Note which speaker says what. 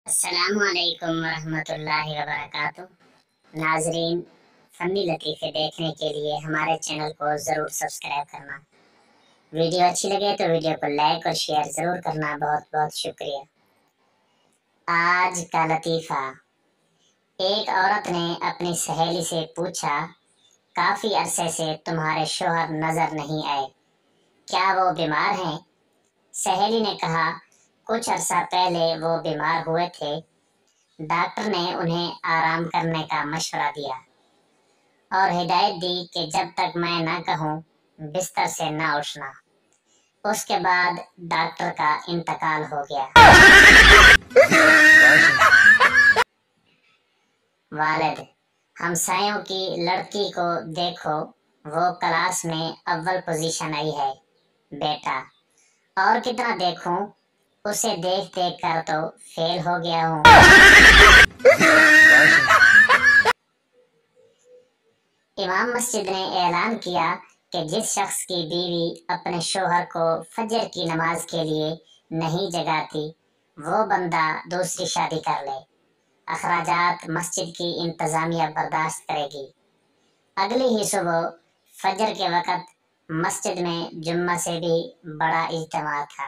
Speaker 1: अस्सलामु अलैकुम वरहमतुल्लाहि वबरकातुह। नाजरीन, फनी लतीफ़े देखने के लिए हमारे चैनल को ज़रूर सब्सक्राइब करना। वीडियो अच्छी लगे तो वीडियो को लाइक और शेयर ज़रूर करना। बहुत बहुत शुक्रिया। आज का लतीफ़ा। एक औरत ने अपनी सहेली से पूछा, काफ़ी अरसे से तुम्हारे शौहर नज़र नहीं आए, क्या वो बीमार हैं? सहेली ने कहा, कुछ अरसा पहले वो बीमार हुए थे। डॉक्टर ने उन्हें आराम करने का मशवरा दिया और हिदायत दी कि जब तक मैं न कहूँ बिस्तर से न उठना। उसके बाद डॉक्टर का इंतकाल हो गया। वालिद, हमसायों की लड़की को देखो, वो क्लास में अव्वल पोजीशन आई है। बेटा, और कितना देखूं, उसे देख देख कर तो फेल हो गया हूँ। इमाम मस्जिद ने ऐलान किया कि जिस शख्स की बीवी अपने शौहर को फजर की नमाज के लिए नहीं जगाती, वो बंदा दूसरी शादी कर ले। अखराजात मस्जिद की इंतजामिया बर्दाश्त करेगी। अगली ही सुबह फजर के वक़्त मस्जिद में जुम्मा से भी बड़ा इज्तिमा था।